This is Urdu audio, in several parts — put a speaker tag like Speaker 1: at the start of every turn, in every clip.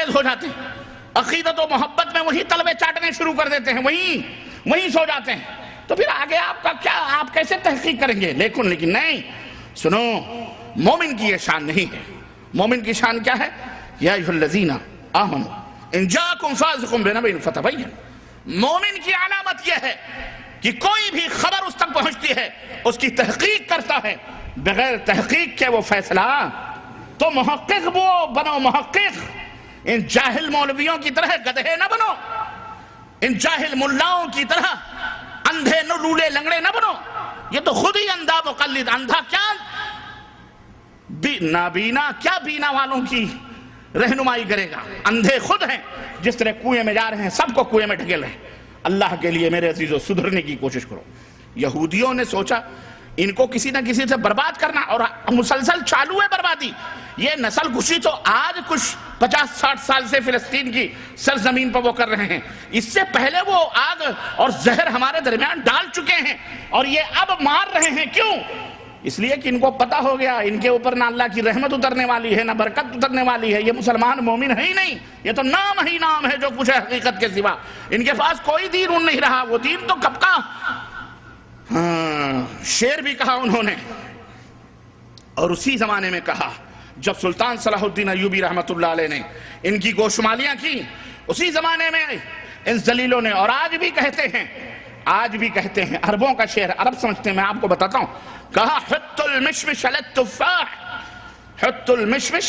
Speaker 1: انگریز ہو جاتے ہیں، عقیدت و محبت میں وہی طلبے چاٹنے شروع کر دیتے ہیں، وہیں سو جاتے ہیں، تو پھر آگے آپ کا کیا، آپ کیسے تحقیق کریں گے؟ لیکن نہیں، سنو، مومن کی یہ شان نہیں ہے۔ مومن کی شان کیا ہے؟ یا ایھا الذین آمنوا ان جاءکم فاسق بنبأ فتبینوا۔ مومن کی علامت یہ ہے کہ کوئی بھی خبر اس تک پہنچتی ہے اس کی تحقیق کرتا ہے، بغیر تحقیق کے وہ فیصلہ، تو محقق وہ بنو، محقق، ان جاہل مولویوں کی طرح گدھے نہ بنو، ان جاہل ملاؤں کی طرح اندھے لولے لنگڑے نہ بنو۔ یہ تو خود ہی اندھا مقلد، اندھا کیا نابینا، کیا بینا والوں کی رہنمائی کرے گا؟ اندھے خود ہیں، جس طرح کنویں میں جا رہے ہیں سب کو کنویں میں ڈھکیل رہے ہیں۔ اللہ کے لیے میرے عزیزو سدھرنے کی کوشش کرو۔ یہودیوں نے سوچا ان کو کسی نہ کسی سے برباد کرنا، اور مسلسل چالو ہے بربادی۔ یہ نسل کشی تو آج کچھ 50-60 سال سے فلسطین کی سرزمین پر وہ کر رہے ہیں، اس سے پہلے وہ آگ اور زہر ہمارے درمیان ڈال چکے ہیں، اور یہ اب مار رہے ہیں۔ کیوں؟ اس لیے کہ ان کو پتہ ہو گیا ان کے اوپر نہ اللہ کی رحمت اترنے والی ہے، نہ برکت اترنے والی ہے، یہ مسلمان مومن ہے ہی نہیں، یہ تو نام ہی نام ہے جو کچھ ہے حقیقت کے سوا۔ ان کے پاس کوئی دین نہیں رہا، وہ دین تو کب کا، شعر بھی کہا انہوں نے، اور اسی زمانے میں کہا جب سلطان صلاح الدین ایوبی رحمت اللہ علیہ نے ان کی گوشمالیاں کی، اسی زمانے میں ان ذلیلوں نے، اور آج بھی کہتے ہیں، عربوں کا شعر، عرب سمجھتے ہیں، میں آپ کو بتاتا ہوں، کہا حط المشمش علی التفاح، حط المشمش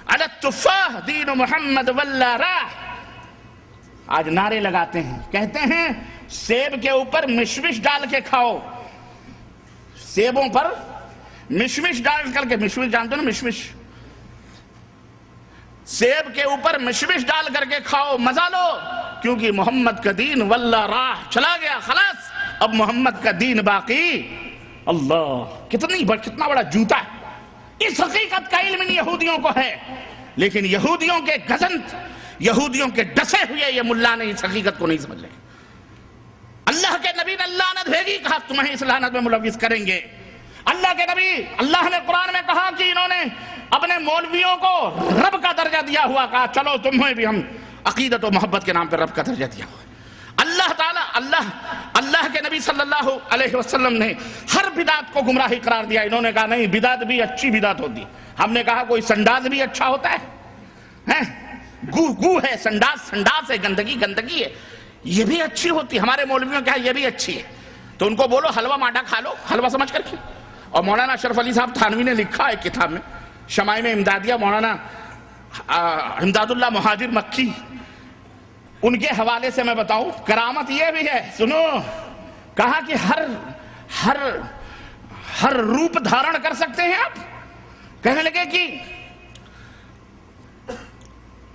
Speaker 1: علی التفاح دین محمد واللہ راہ۔ آج نعرے لگاتے ہیں، کہتے ہیں سیب کے اوپر مشمش ڈال کے کھاؤ، سیبوں پر مشمش ڈال کر کے، مشمش جانتے ہو نا، مشمش، سیب کے اوپر مشمش ڈال کر کے کھاؤ، مزہ لو، کیونکہ محمد کا دین واللہ راہ چلا گیا، خلاص اب محمد کا دین باقی۔ اللہ، کتنا بڑا جوتا ہے۔ اس حقیقت کا علم ان یہودیوں کو ہے، لیکن یہودیوں کے گزنت، یہودیوں کے ڈسے ہوئے یہ ملا نے اس حقیقت کو نہیں سمجھ رہے۔ اللہ کے نبی نے لعنت بھیجی، کہا تمہیں اس لعنت میں ملوث کریں گے۔ اللہ کے نبی، اللہ نے قرآن میں کہا کہ انہوں نے اپنے مولویوں کو رب کا درجہ دیا ہوا، کہا چلو تمہیں بھی ہم عقیدت و محبت کے نام پر رب کا درجہ دیا ہوا۔ اللہ تعالیٰ، اللہ کے نبی صلی اللہ علیہ وسلم نے ہر بدعت کو گمراہی قرار دیا، انہوں نے کہا نہیں، بدعت بھی اچھی بدعت ہوتی۔ ہم نے کہا کوئی سنڈاز بھی اچھا ہوتا ہے، گو ہے، سنڈاز ہے، گندگی ہے، یہ بھی اچھی ہوتی، ہمارے مولویوں کہا یہ بھی اچھی ہے۔ تو ان کو بولو حلوہ ماڈا کھا لو، حلوہ سمجھ کر کے۔ اور مولانا اشرف علی صاحب تھانوی نے لکھا ہے کتاب میں، شمائم امدادیہ، مولانا امداد اللہ مہاجر مکی، ان کے حوالے سے میں بتاؤں، کرامت یہ بھی ہے، سنو، کہا کہ ہر روپ دھارن کر سکتے ہیں آپ۔ کہنے لگے کہ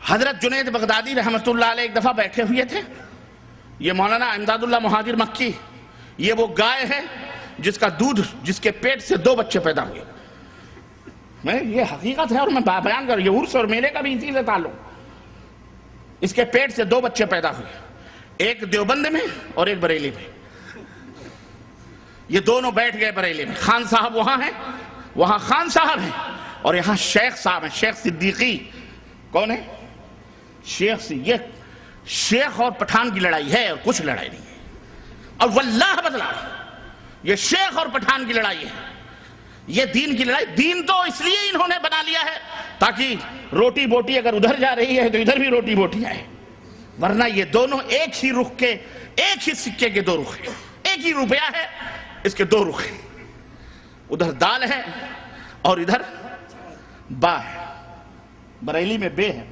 Speaker 1: حضرت جنید بغدادی رحمت اللہ علیہ ایک دفعہ بیٹھے ہوئے تھے، یہ مولانا امداد اللہ مہاجر مکی، یہ وہ گائے ہے جس کا دودھ، جس کے پیٹ سے 2 بچے پیدا ہوئے۔ یہ حقیقت ہے اور میں بیان کر رہا ہوں، یہ عرس اور میلے کا بھی اسی سے تعلق۔ اس کے پیٹ سے 2 بچے پیدا ہوئے، ایک دیوبند میں اور ایک بریلی میں۔ یہ دونوں بیٹھ گئے بریلی میں، خان صاحب وہاں ہیں، وہاں خان صاحب ہیں، اور یہاں شیخ صاحب ہیں، شیخ صدیقی۔ کون ہے؟ شیخ۔ یہ شیخ اور پٹھان کی لڑائی ہے اور کچھ لڑائی نہیں ہے، اور واللہ بدلا یہ شیخ اور پٹھان کی لڑائی ہے، یہ دین کی لڑائی۔ دین تو اس لیے انہوں نے بنا لیا ہے تاکہ روٹی بوٹی اگر ادھر جا رہی ہے تو ادھر بھی روٹی بوٹی آئے، ورنہ یہ دونوں ایک ہی رخ کے، ایک ہی سکے کے 2 رخ ہیں، ایک ہی روپیہ ہے، اس کے 2 رخ ہیں، ادھر دال ہے اور ادھر با ہے۔ بریلی میں بے ہے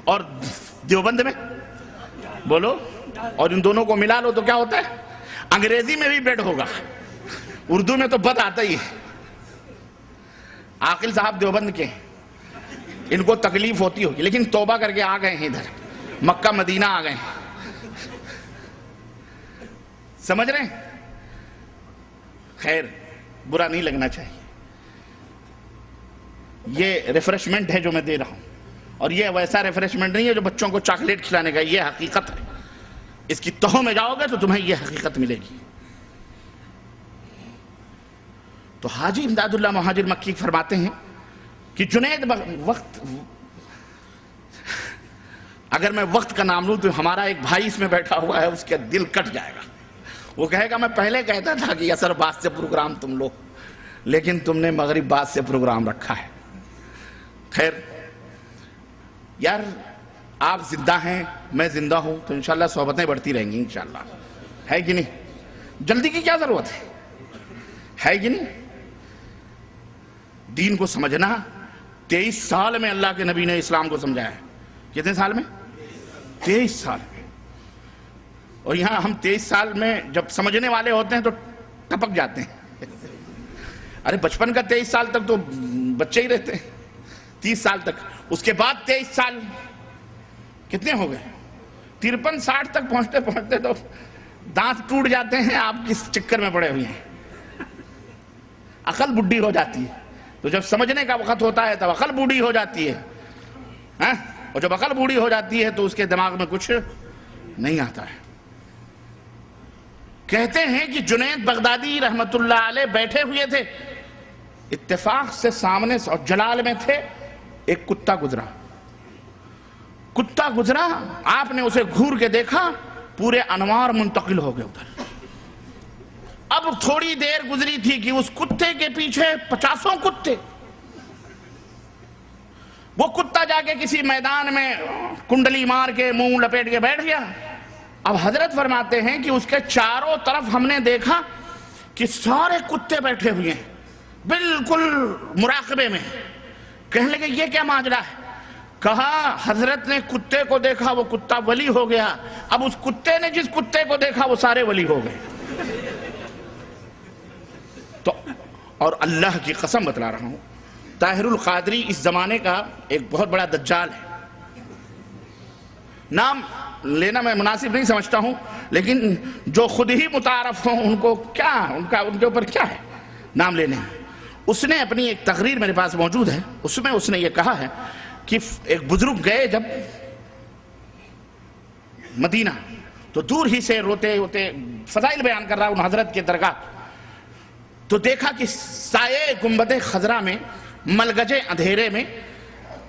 Speaker 1: اور دیوبند میں بولو، اور ان دونوں کو ملا لو تو کیا ہوتا ہے؟ انگریزی میں بھی بیڈ ہوگا، اردو میں تو بد آتا ہی ہے۔ عاقل صاحب دیوبند کے، ان کو تکلیف ہوتی ہوگی، لیکن توبہ کر کے آ گئے ہیں ادھر، مکہ مدینہ آ گئے ہیں، سمجھ رہے ہیں؟ خیر، برا نہیں لگنا چاہیے، یہ ریفریشمنٹ ہے جو میں دے رہا ہوں، اور یہ ویسا ریفریشمنٹ نہیں ہے جو بچوں کو چاکلیٹ کھلانے کا، یہ حقیقت ہے۔ اس کی تہوں میں جاؤ گے تو تمہیں یہ حقیقت ملے گی۔ تو حاجی امداد اللہ مہاجر مکی فرماتے ہیں کہ جنید وقت، اگر میں وقت کا نام لوں تو ہمارا ایک بھائی اس میں بیٹھا ہوا ہے، اس کا دل کٹ جائے گا. وہ کہے گا میں پہلے کہتا تھا کہ عصر بعد سے پروگرام تم لو، لیکن تم نے مغرب بعد سے پروگرام رکھا ہے. خیر یار، آپ زندہ ہیں، میں زندہ ہوں، تو انشاءاللہ صحبتیں بڑھتی رہیں گی انشاءاللہ. ہے کہ نہیں؟ جلدی کی کیا ضرورت ہے کہ نہیں؟ دین کو سمجھنا 23 سال میں اللہ کے نبی نے اسلام کو سمجھایا ہے. کتنے سال میں؟ 23 سال میں. اور یہاں ہم 23 سال میں جب سمجھنے والے ہوتے ہیں تو ٹپک جاتے ہیں. ارے بچپن کا 23 سال تک تو بچے ہی رہتے ہیں، 30 سال تک. اس کے بعد 23 سال کتنے ہو گئے؟ 53 60 تک پہنچتے پہنچتے تو دانت ٹوٹ جاتے ہیں. آپ کس چکر میں پڑے ہوئے ہیں؟ عقل بڈھی ہو جاتی ہے. تو جب سمجھنے کا وقت ہوتا ہے تب عقل بوڑھی ہو جاتی ہے. اور جب عقل بوڑھی ہو جاتی ہے تو اس کے دماغ میں کچھ نہیں آتا ہے. کہتے ہیں کہ جنید بغدادی رحمت اللہ علیہ بیٹھے ہوئے تھے، اتفاق سے سامنے اور جلال میں تھے، ایک کتا گزرا. کتا گزرا، آپ نے اسے گھور کے دیکھا، پورے انوار منتقل ہو گئے ادھر. اب تھوڑی دیر گزری تھی کہ اس کتے کے پیچھے 50 کتے. وہ کتا جا کے کسی میدان میں کنڈلی مار کے منہ لپیٹ کے بیٹھ گیا. اب حضرت فرماتے ہیں کہ اس کے چاروں طرف ہم نے دیکھا کہ سارے کتے بیٹھے ہوئے ہیں بالکل مراقبے میں. کہنے لگے یہ کیا ماجرا ہے؟ کہا حضرت نے کتے کو دیکھا، وہ کتا ولی ہو گیا. اب اس کتے نے جس کتے کو دیکھا وہ سارے ولی ہو گئے. تو اور اللہ کی قسم بتلا رہا ہوں، طاہر القادری اس زمانے کا ایک بہت بڑا دجال ہے. نام لینا میں مناسب نہیں سمجھتا ہوں، لیکن جو خود ہی متعارف ہوں ان کو کیا، ان کے اوپر کیا ہے نام لینے. اس نے اپنی ایک تقریر میرے پاس موجود ہے، اس میں اس نے یہ کہا ہے کہ ایک بزرگ گئے جب مدینہ، تو دور ہی سے روتے روتے فضائل بیان کر رہا ان حضرت کے درگاہ، تو دیکھا کہ سائے گنبد خضرا میں ملگجے اندھیرے میں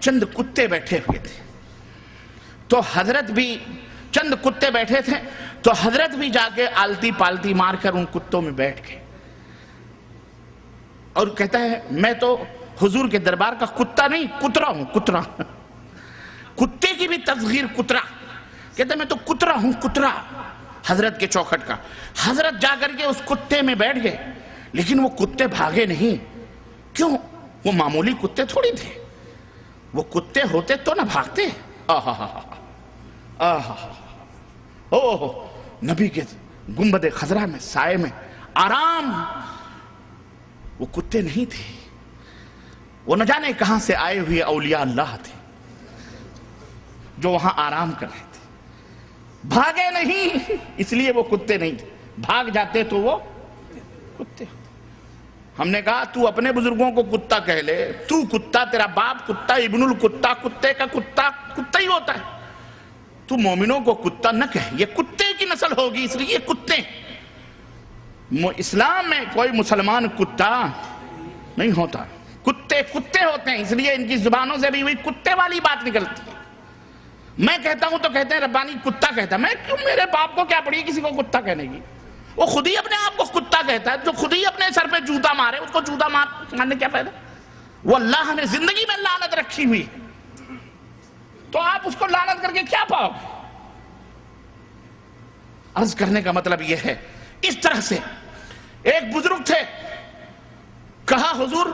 Speaker 1: چند کتے بیٹھے ہوئے تھے. تو حضرت بھی چند کتے بیٹھے تھے، تو حضرت بھی جا کے آلتی پالتی مار کر ان کتوں میں بیٹھ گئے. اور کہتا ہے میں تو حضور کے دربار کا کتا نہیں، کترا ہوں. کترا، کتے کی بھی تصغیر کترا. کہتا ہے میں تو کترا ہوں، کترا حضرت کے چوکھٹ کا. حضرت جا کر کے اس کتے میں بیٹھ گئے، لیکن وہ کتے بھاگے نہیں. کیوں؟ وہ معمولی کتے تھوڑی تھے. وہ کتے ہوتے تو نہ بھاگتے. نبی کے گنبد خضرا میں سائے میں آرام. وہ کتے نہیں تھے، وہ نہ جانے کہاں سے آئے ہوئے اولیاء اللہ تھے جو وہاں آرام کر رہے تھے. بھاگے نہیں، اس لیے وہ کتے نہیں تھے. بھاگ جاتے تو وہ کتے. ہم نے کہا تو اپنے بزرگوں کو کتا کہہ لے، تو کتا، تیرا باپ کتا، ابن الکتا، کتے کا کتا کتا ہی ہوتا ہے. تو مومنوں کو کتا نہ کہہ، یہ کتے کی نسل ہوگی اس لیے یہ کتے. اسلام میں کوئی مسلمان کتا نہیں ہوتا. کتے کتے ہوتے ہیں، اس لیے ان کی زبانوں سے بھی وہی کتے والی بات نکلتی ہے. میں کہتا ہوں تو کہتے ہیں ربانی کتا کہتا ہے. میں کیوں، میرے باپ کو کیا پڑی کسی کو کتا کہنے کی؟ وہ خود ہی اپنے آپ کو کتا کہتا ہے. جو خود ہی اپنے سر پہ جوتا مارے اس کو جوتا مارنے کیا فائدہ؟ وہ اللہ نے زندگی میں لعنت رکھی ہوئی، تو آپ اس کو لعنت کر کے کیا پاؤ؟ عرض کرنے کا مطلب یہ ہے، اس طرح سے ایک بزرگ تھے، کہا حضور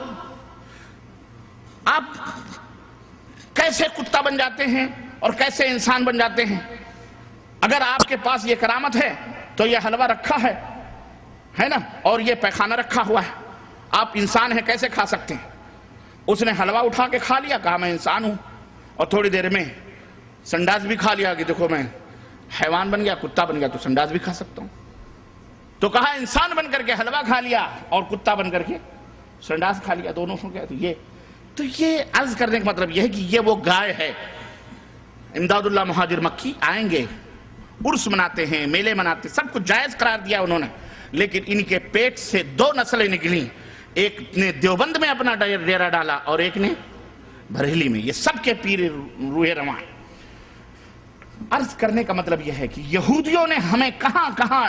Speaker 1: آپ کیسے کتا بن جاتے ہیں اور کیسے انسان بن جاتے ہیں؟ اگر آپ کے پاس یہ کرامت ہے تو یہ حلوہ رکھا ہے نا، اور یہ پیخانہ رکھا ہوا ہے، آپ انسان ہیں کیسے کھا سکتے ہیں؟ اس نے حلوہ اٹھا کے کھا لیا، کہا میں انسان ہوں، اور تھوڑی دیر میں سنڈاس بھی کھا لیا کہ دیکھو میں حیوان بن گیا، کتا بن گیا تو سنڈاس بھی کھا سکتا ہوں. تو کہا انسان بن کر کے حلوہ کھا لیا اور کتا بن کر کے سنڈاس کھا لیا، دونوں ہو گیا. تو یہ عرض کرنے کا مطلب یہ ہے کہ یہ وہ گائے ہے. امداد اللہ مہاجر مکی آئیں گے، عرس مناتے ہیں، میلے مناتے، سب کچھ جائز قرار دیا انہوں نے، لیکن ان کے پیٹ سے 2 نسلیں نکلیں. ایک نے دیوبند میں اپنا ڈیرا ڈالا اور ایک نے بریلی میں، یہ سب کے پیر روح رواں ہیں۔ عرض کرنے کا مطلب یہ ہے کہ یہودیوں نے ہمیں کہاں کہاں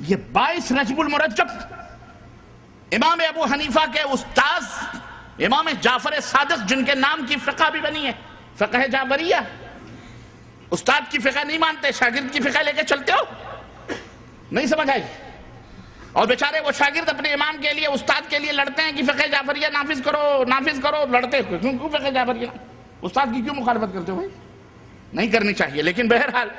Speaker 1: یہ 22 رجب المرجب امام ابو حنیفہ کے استاذ امام جعفر صادق جن کے نام کی فقہ بھی بنی ہے، فقہ جعفریہ، استاد کی فقہ نہیں مانتے، شاگرد کی فقہ لے کے چلتے ہو، نہیں سمجھ آئی؟ اور بیچارے وہ شاگرد اپنے امام کے لیے استاد کے لیے لڑتے ہیں کہ فقہ جعفریہ نافذ کرو، لڑتے ہو کیوں فقہ جعفریہ؟ استاد کی کیوں مخالفت کرتے ہو بھائی؟ نہیں کرنی چاہیے، لیکن بہرحال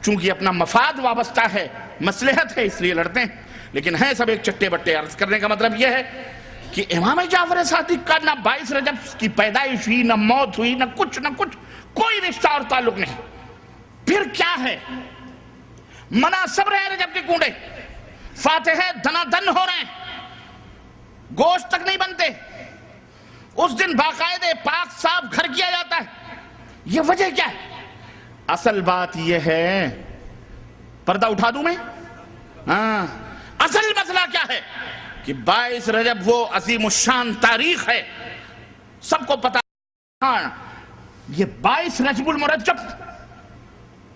Speaker 1: چونکہ اپنا مفاد وابستہ ہے، مصلحت ہے، اس لیے لڑتے ہیں، لیکن ہیں سب ایک چٹے بٹے۔ عرض کرنے کا مطلب یہ ہے کہ امام جعفر صادق کا نہ 22 رجب کی پیدائش ہوئی، نہ موت ہوئی، نہ کچھ کوئی رشتہ اور تعلق نہیں۔ پھر کیا ہے؟ مناسب رہے رجب کے کنڈے، فاتحے دنا دن ہو رہے ہیں، گوشت تک نہیں بنتے، اس دن باقاعدے پاک صاف گھر کیا جاتا ہے۔ یہ وجہ کیا ہے؟ اصل بات یہ ہے، پردہ اٹھا دوں میں؟ اصل مسئلہ کیا ہے کہ 22 رجب وہ عظیم الشان تاریخ ہے، سب کو پتا۔ یہ 22 رجب المرجب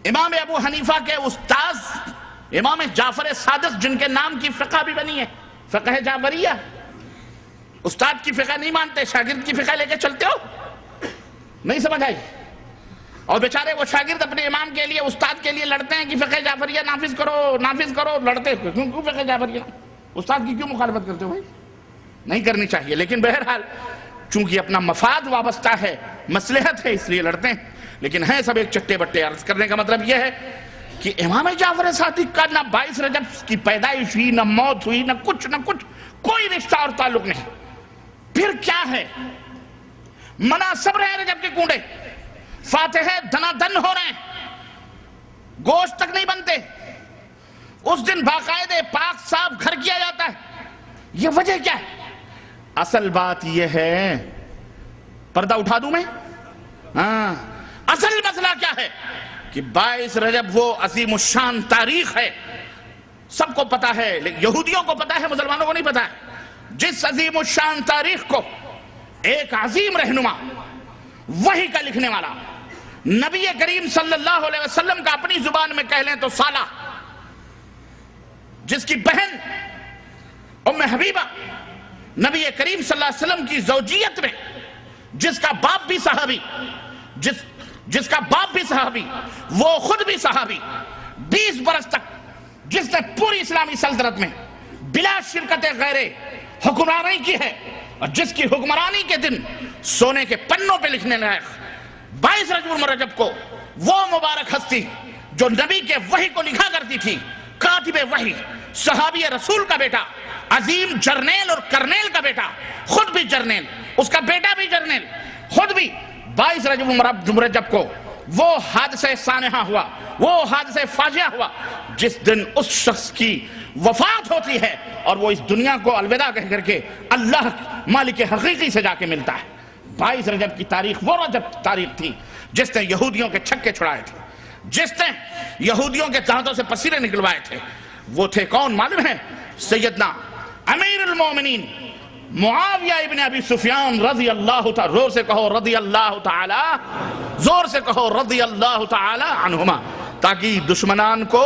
Speaker 1: امام ابو حنیفہ کے استاذ امام جعفر صادق جن کے نام کی فقہ بھی بنی ہے، فقہ جعفریہ، استاد کی فقہ نہیں مانتے، شاگرد کی فقہ لے کے چلتے ہو، نہیں سمجھ آئی؟ اور بیچارے وہ شاگرد اپنے امام کے لیے استاد کے لیے لڑتے ہیں کہ فقہ جعفریہ نافذ کرو، لڑتے ہو کیوں فقہ جعفریہ؟ استاد کی کیوں مخالفت کرتے ہو بھائی؟ نہیں کرنی چاہیے، لیکن بہرحال چونکہ اپنا مفاد وابستہ ہے، مصلحت ہے، اس لیے لڑتے ہیں، لیکن ہیں سب ایک چٹے بٹے۔ عرض کرنے کا مطلب یہ ہے کہ امام جعفر صادق کا نہ 22 رجب کی پیدائش ہوئی، نہ موت ہوئی، نہ کچھ کوئی رشتہ اور تعلق نہیں۔ پھر کیا ہے؟ مناسب رہے رجب کے کنڈے، فاتحے دنا دن ہو رہے ہیں، گوشت تک نہیں بنتے، اس دن باقاعدے پاک صاف گھر کیا جاتا ہے۔ یہ وجہ کیا ہے؟ اصل بات یہ ہے، پردہ اٹھا دوں میں؟ اصل مسئلہ کیا ہے کہ 22 رجب وہ عظیم الشان تاریخ ہے، سب کو پتا ہے، لیکن یہودیوں کو پتا ہے، مسلمانوں کو نہیں پتا ہے۔ جس عظیم الشان تاریخ کو ایک عظیم رہنما، وحی کا لکھنے والا، نبی کریم صلی اللہ علیہ وسلم کا اپنی زبان میں کہہ لیں تو سالہ، جس کی بہن ام حبیبہ نبی کریم صلی اللہ علیہ وسلم کی زوجیت میں، جس کا باپ بھی صحابی، جس کا باپ بھی صحابی، وہ خود بھی صحابی، 20 برس تک جس نے پوری اسلامی سلطنت میں بلا شرکت غیر حکمرانی کی ہے، اور جس کی حکمرانی کے دن سونے کے پنوں پہ لکھنے لائق 22 رجب المرجب کو وہ مبارک ہستی جو نبی کے وحی کو لکھا کرتی تھی، کاتب وحی، صحابی رسول کا بیٹا، عظیم جرنیل اور کرنیل کا بیٹا، خود بھی جرنیل، اس کا بیٹا بھی جرنیل، خود بھی 22 رجب المرجب کو وہ حادثہ سانحہ ہوا، وہ حادثہ فاجعہ ہوا، جس دن اس شخص کی وفات ہوتی ہے اور وہ اس دنیا کو الوداع کہہ کر کے اللہ مالک حقیقی سے جا کے ملتا ہے۔ 22 رجب کی تاریخ وہ رجب تاریخ تھی جس نے یہودیوں کے چھکے چھڑائے تھے، جس نے یہودیوں کے دانتوں سے پسینے نکلوائے تھے۔ وہ تھے کون معلوم ہے؟ سیدنا امیر المومنین معاویہ ابن ابی سفیان رضی اللہ تعالی، زور سے کہو رضی اللہ تعالی، زور سے کہو رضی اللہ تعالی عنہما، تاکہ دشمنان کو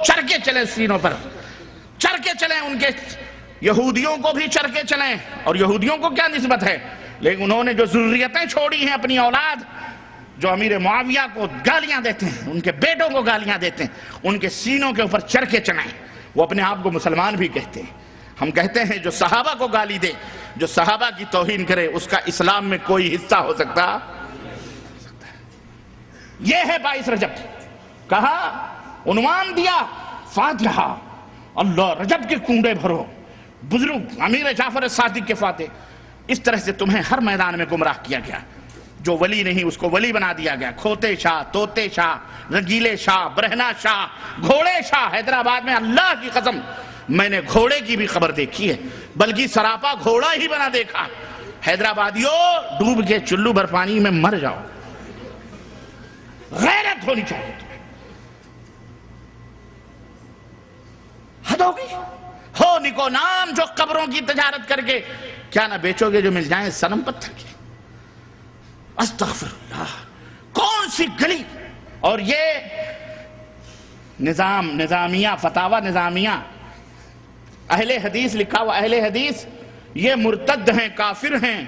Speaker 1: چرکے چلیں سینوں پر، چرکے چلیں، ان کے یہودیوں کو بھی چرکے چلیں۔ اور یہودیوں کو کیا نسبت ہے؟ لیکن انہوں نے جو ذریتیں چھوڑی ہیں اپنی اولاد، جو امیر معاویہ کو گالیاں دیتے ہیں، ان کے بیٹوں کو گالیاں دیتے ہیں، ان کے سینوں کے اوپر چرکے چلائیں۔ وہ اپنے آپ کو مسلمان بھی کہتے ہیں۔ ہم کہتے ہیں جو صحابہ کو گالی دے، جو صحابہ کی توہین کرے، اس کا اسلام میں کوئی حصہ ہو سکتا ہے؟ یہ ہے 22 رجب، کہا، عنوان دیا، فاتحہ، اللہ رجب کے کنڈے بھرو، بزرگ امیر جعفر صادق کے فاتح۔ اس طرح سے تمہیں ہر میدان میں گمراہ کیا گیا، جو ولی نہیں اس کو ولی بنا دیا گیا۔ کھوتے شاہ، توتے شاہ، رنگیلے شاہ، برہنہ شاہ، گھوڑے شاہ۔ حیدرآباد میں اللہ کی قسم میں نے گھوڑے کی بھی خبر دیکھی ہے، بلکہ سراپا گھوڑا ہی بنا دیکھا۔ حیدرآبادیوں، ڈوب کے چلو بھر پانی میں مر جاؤ، غیرت ہونی چاہیے تمہیں۔ حد ہوگی، ہو نکو نام جو قبروں کی تجارت کر کے کیا نہ بیچو گے جو مل جائیں صنم پتھر کے۔ استغفر اللہ، کون سی گلی؟ اور یہ نظامیہ، فتاوی نظامیہ، اہل حدیث لکھا ہوا، اہل حدیث یہ مرتد ہیں، کافر ہیں،